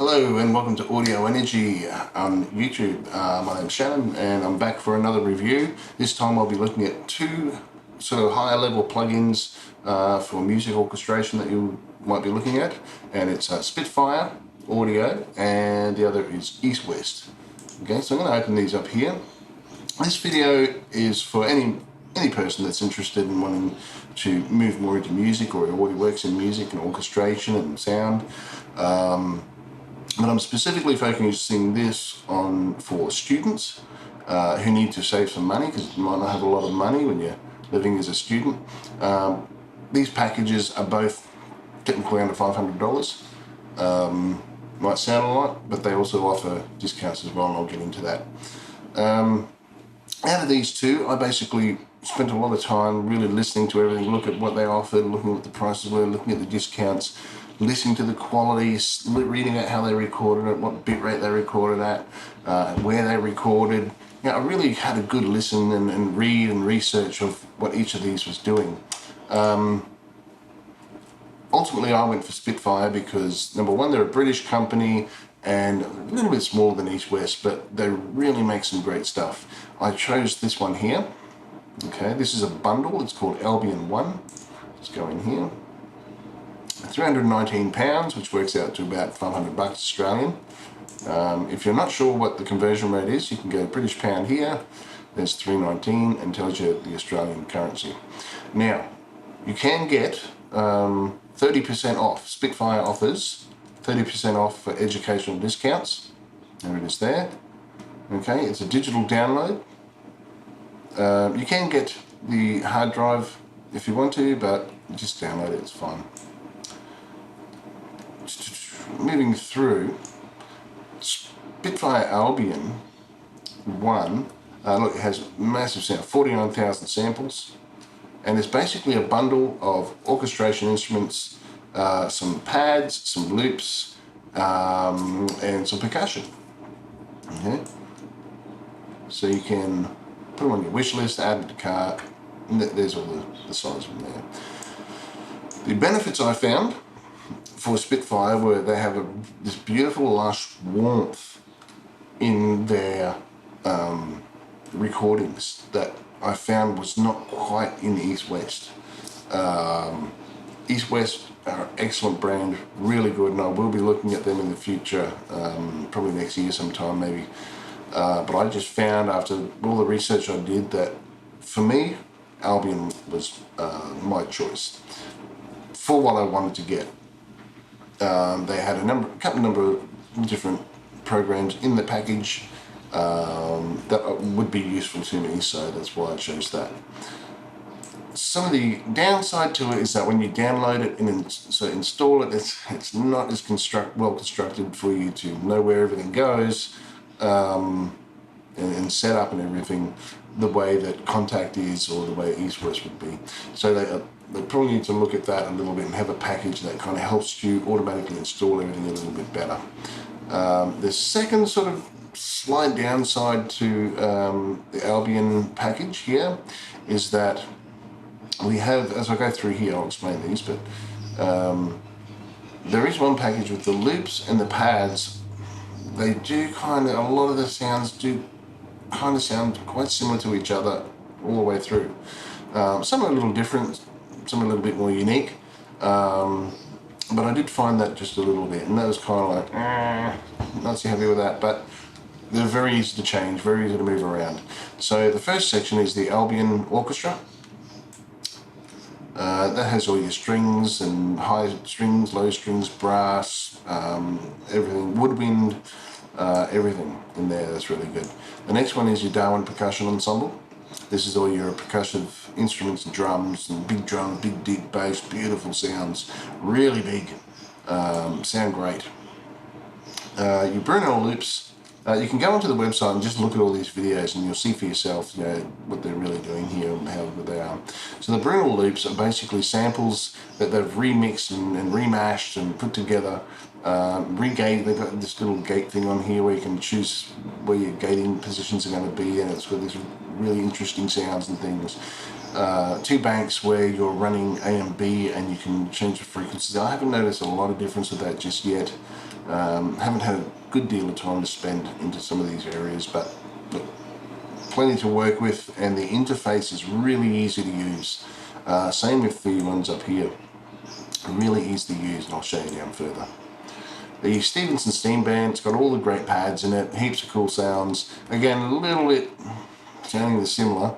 Hello and welcome to Audio Energy on YouTube. My name's Shannon and I'm back for another review. This time I'll be looking at two sort of higher level plugins for music orchestration that you might be looking at, and it's Spitfire Audio and the other is Eastwest. Okay, so I'm going to open these up here. This video is for any person that's interested in wanting to move more into music or already works in music and orchestration and sound. But I'm specifically focusing this on for students who need to save some money, because you might not have a lot of money when you're living as a student. These packages are both technically under $500. Might sound a lot, but they also offer discounts as well, and I'll get into that. Out of these two, I basically spent a lot of time really listening to everything, look at what they offered, looking at what the prices were, looking at the discounts, listening to the quality, reading out how they recorded it, what bitrate they recorded at, where they recorded. You know, I really had a good listen and read and research of what each of these was doing. Ultimately, I went for Spitfire because, number one, they're a British company and a little bit smaller than Eastwest, but they really make some great stuff. I chose this one here. Okay, this is a bundle. It's called Albion 1. Let's go in here. £319, which works out to about $500 Australian. If you're not sure what the conversion rate is, you can go British pound here. There's $319 and tells you the Australian currency. Now, you can get 30% off. Spitfire offers 30% off for educational discounts. There it is there. Okay, it's a digital download. You can get the hard drive if you want to, but just download it, it's fine. Moving through, Spitfire Albion 1, look, it has massive sound, 49,000 samples, and it's basically a bundle of orchestration instruments, some pads, some loops, and some percussion. Okay, so you can put them on your wish list, add them to cart, and there's all the songs from there. The benefits I found for Spitfire were they have this beautiful lush warmth in their recordings that I found was not quite in Eastwest. Eastwest are an excellent brand, really good, and I will be looking at them in the future, probably next year sometime maybe. But I just found after all the research I did that for me, Albion was my choice for what I wanted to get. They had a couple of different programs in the package that would be useful to me, so that's why I chose that. Some of the downside to it is that when you download it and install it, it's not as well constructed for you to know where everything goes and set up and everything the way that Contact is or the way Eastwest would be. So they probably need to look at that a little bit and have a package that kind of helps you automatically install everything a little bit better. The second sort of slight downside to the Albion package here is that we have, as I go through here, I'll explain these, but there is one package with the loops and the pads. They do kind of, a lot of the sounds do kind of sound quite similar to each other all the way through. Some are a little different, some are a little bit more unique, but I did find that just a little bit, and that was kind of like, not so happy with that, but they're very easy to change, very easy to move around. So the first section is the Albion Orchestra. That has all your strings and high strings, low strings, brass, everything, woodwind, everything in there. That's really good. The next one is your Darwin Percussion Ensemble. This is all your percussive instruments and drums, big deep bass, beautiful sounds, really big, sound great. Your Brillo Loops. You can go onto the website and just look at all these videos and you'll see for yourself, you know, what they're really doing here and how good they are. So the Brillo Loops are basically samples that they've remixed and remashed and put together. Regate, they've got this little gate thing on here where you can choose where your gating positions are going to be, and it's got these really interesting sounds and things. Two banks where you're running A and B and you can change the frequencies. I haven't noticed a lot of difference with that just yet. Haven't had a good deal of time to spend into some of these areas, but look, plenty to work with, and the interface is really easy to use. Same with the ones up here, really easy to use, and I'll show you down further. The Stevenson Steam Band's got all the great pads in it, heaps of cool sounds. Again, a little bit sounding similar,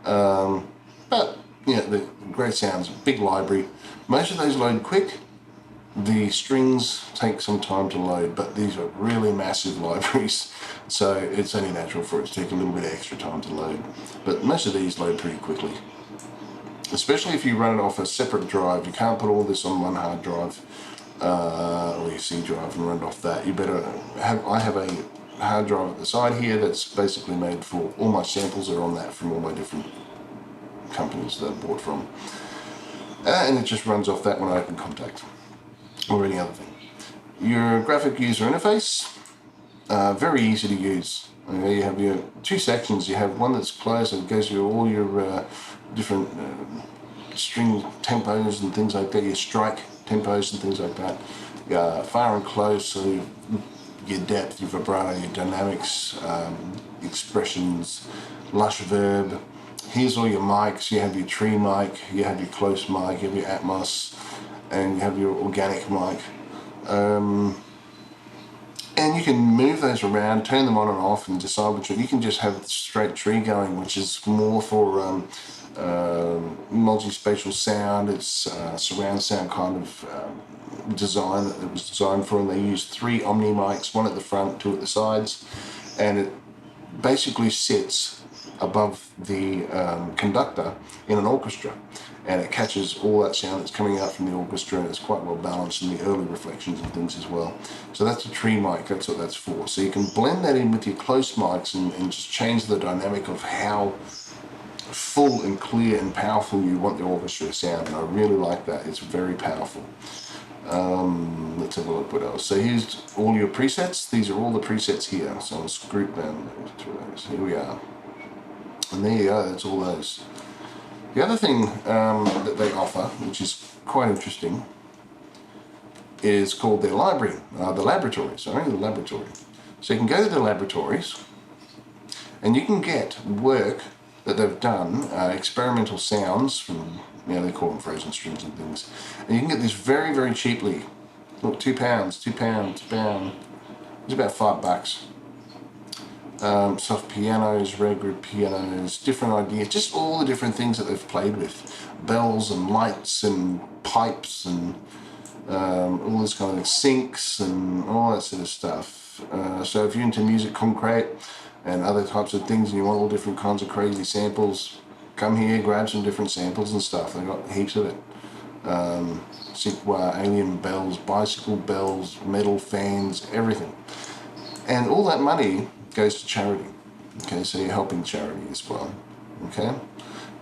but yeah, the great sounds, big library. Most of those load quick. The strings take some time to load, but these are really massive libraries, so it's only natural for it to take a little bit of extra time to load. But most of these load pretty quickly, especially if you run it off a separate drive. You can't put all this on one hard drive or your C drive and run it off that. You better have, I have a hard drive at the side here that's basically made for all my samples are on that from all my different companies that I bought from, and it just runs off that when I open Contact or any other thing. Your graphic user interface, very easy to use. Okay, you have your two sections. You have one that's closed and goes through all your different string tempos and things like that, your strike tempos and things like that. Far and close, so your depth, your vibrato, your dynamics, expressions, lush verb. Here's all your mics. You have your tree mic, you have your close mic, you have your Atmos, and you have your organic mic. And you can move those around, turn them on and off, and decide which one. You can just have straight tree going, which is more for multi-spatial sound. It's surround sound kind of design that it was designed for, and they use 3 Omni mics, one at the front, 2 at the sides, and it basically sits above the conductor in an orchestra, and it catches all that sound that's coming out from the orchestra, and it's quite well balanced, and the early reflections and things as well. So that's a tree mic, that's what that's for. So you can blend that in with your close mics and just change the dynamic of how full and clear and powerful you want the orchestra to sound, and I really like that. It's very powerful. Let's have a look what else. So here's all your presets. These are all the presets here. So I'll group down those. Here we are. And there you go, that's all those. The other thing that they offer, which is quite interesting, is called their library, the laboratory. So you can go to the laboratories and you can get work that they've done, experimental sounds from, they call them frozen strings and things. And you can get this very, very cheaply. Look, £2, £2. It's about $5. Soft pianos, rare group pianos, different ideas, just all the different things that they've played with. Bells and lights and pipes and all this kind of syncs and all that sort of stuff. So if you're into music concrete and other types of things and you want all different kinds of crazy samples, come here, grab some different samples and stuff. They've got heaps of it. Alien bells, bicycle bells, metal fans, everything. And all that money goes to charity. Okay, so you're helping charity as well. Okay,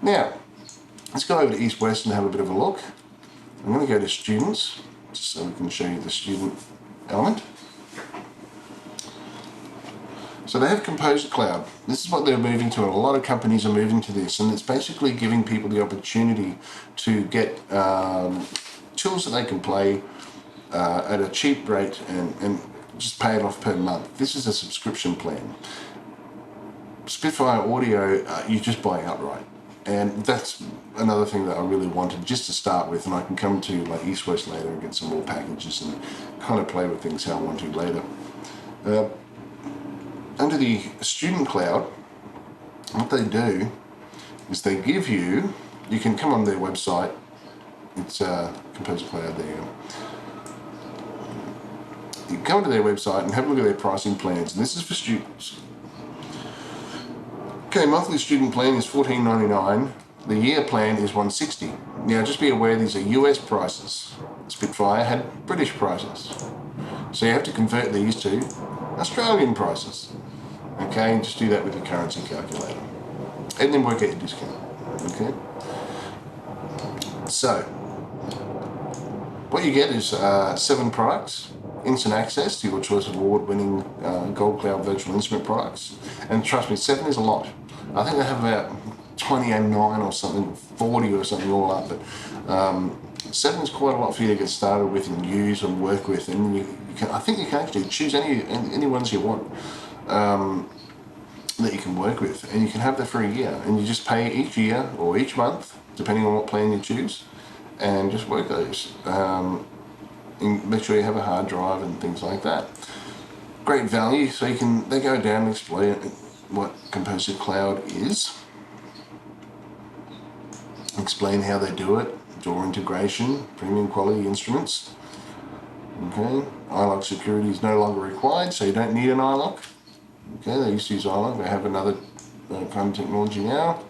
now let's go over to Eastwest and have a bit of a look. I'm going to go to students just so we can show you the student element. So they have Composer Cloud. This is what they're moving to, and a lot of companies are moving to this, and it's basically giving people the opportunity to get tools that they can play at a cheap rate and just pay it off per month. This is a subscription plan. Spitfire audio, you just buy outright. And that's another thing that I really wanted just to start with, and I can come to like Eastwest later and get some more packages and kind of play with things how I want to later. Under the Student Cloud, what they do is they give you, you can come on their website, it's Composer Cloud there. You can come to their website and have a look at their pricing plans, and this is for students. Okay, monthly student plan is $14.99. The year plan is $160. Now, just be aware these are US prices. Spitfire had British prices, so you have to convert these to Australian prices. Okay, just do that with your currency calculator, and then work out your discount. Okay. So, what you get is 7 products. Instant access to your choice of award-winning Gold Cloud virtual instrument products, and trust me, 7 is a lot. I think they have about 29 or something, 40 or something all up, but 7 is quite a lot for you to get started with and use and work with, and you can, I think you can actually choose any ones you want that you can work with, and you can have that for a year, and you just pay each year or each month, depending on what plan you choose, and just work those. And make sure you have a hard drive and things like that. Great value, so they go down and explain what Composer Cloud is, explain how they do it, DAW integration, premium quality instruments. Okay, iLok security is no longer required, so you don't need an iLok. Okay, they used to use iLok, they have another kind of technology now.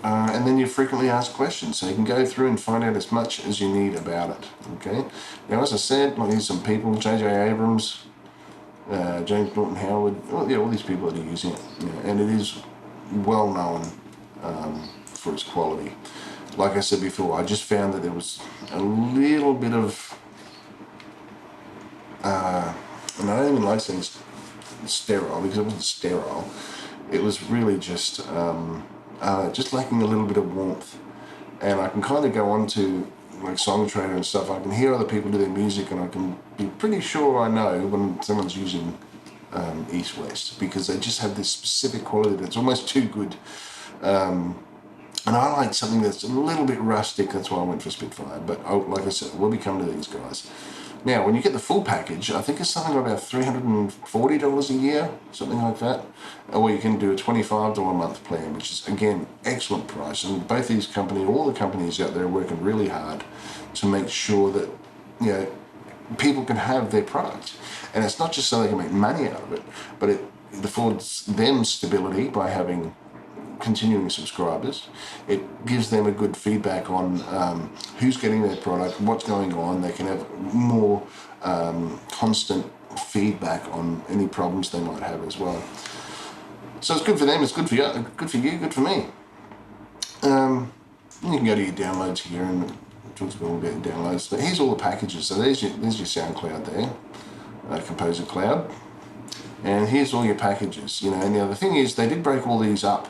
And then you frequently asked questions, so you can go through and find out as much as you need about it. Okay, now as I said, like here's some people: J.J. Abrams, James Norton Howard, all these people that are using it, and it is well known for its quality. Like I said before, I just found that there was a little bit of, and I don't even like saying sterile, because it wasn't sterile. It was really just lacking a little bit of warmth. And I can kind of go on to like Song Trader and stuff. I can hear other people do their music, and I can be pretty sure I know when someone's using Eastwest, because they just have this specific quality that's almost too good. And I like something that's a little bit rustic. That's why I went for Spitfire. But like I said, we'll be coming to these guys. Now, when you get the full package, I think it's something about $340 a year, something like that. Or you can do a $25 a month plan, which is, again, excellent price. And both these companies, all the companies out there are working really hard to make sure that, people can have their product. And it's not just so they can make money out of it, but it affords them stability by having continuing subscribers. It gives them a good feedback on who's getting their product, what's going on. They can have more constant feedback on any problems they might have as well. So it's good for them, it's good for you, good for me. You can go to your downloads here, and it talks about all your downloads. But here's all the packages. So there's your SoundCloud there, Composer Cloud, and here's all your packages. And the other thing is, they did break all these up.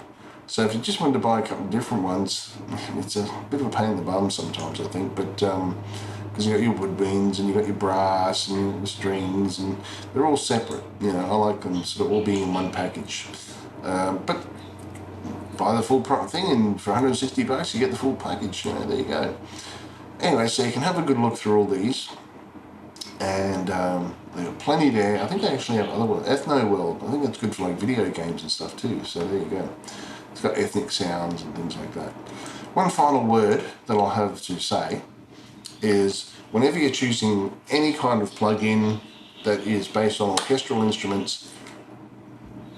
So if you just wanted to buy a couple of different ones, it's a bit of a pain in the bum sometimes, I think. But because you got your wood beans and you got your brass and your strings, and they're all separate. I like them sort of all being in one package. But buy the full thing, and for $160 you get the full package. There you go. Anyway, so you can have a good look through all these, and they've got plenty there. I think they actually have other ones. Ethno World. I think that's good for like video games and stuff too. So there you go. It's got ethnic sounds and things like that. One final word that I'll have to say is, whenever you're choosing any kind of plug-in that is based on orchestral instruments,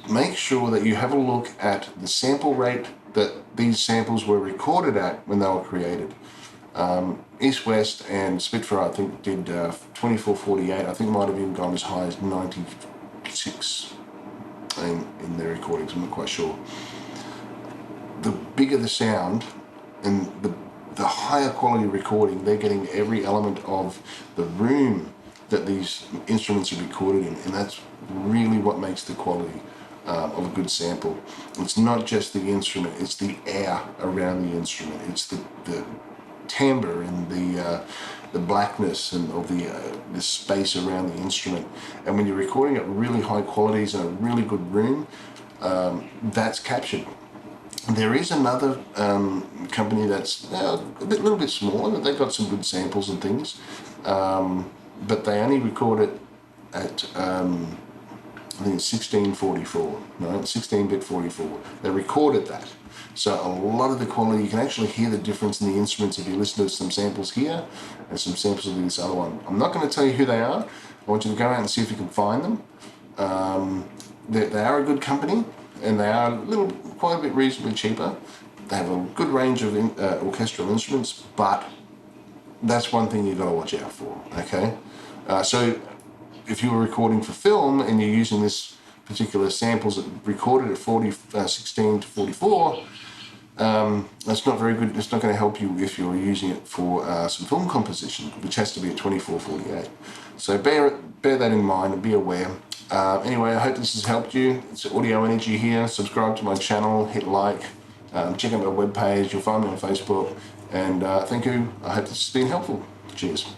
make sure that you have a look at the sample rate that these samples were recorded at when they were created. Eastwest and Spitfire, I think, did 2448. I think it might have even gone as high as 96 in their recordings. I'm not quite sure. The bigger the sound and the higher quality recording, they're getting every element of the room that these instruments are recorded in, and that's really what makes the quality of a good sample. It's not just the instrument, it's the air around the instrument. It's the timbre and the blackness and of the space around the instrument. And when you're recording at really high qualities in a really good room, that's captured. There is another company that's a little bit smaller, but they've got some good samples and things, but they only record it at I think it's 1644, no, 16-bit 44. They recorded that. So a lot of the quality, you can actually hear the difference in the instruments if you listen to some samples here and some samples of this other one. I'm not going to tell you who they are. I want you to go out and see if you can find them. They are a good company, and they are quite a bit reasonably cheaper. They have a good range of orchestral instruments, but that's one thing you've got to watch out for, okay? So if you were recording for film and you're using this particular samples that recorded at 16 to 44, That's not very good. It's not going to help you if you're using it for some film composition, which has to be at 2448. So bear that in mind and be aware. Anyway, I hope this has helped you. It's Audio Energy here. Subscribe to my channel, hit like, check out my webpage. You'll find me on Facebook. And thank you. I hope this has been helpful. Cheers.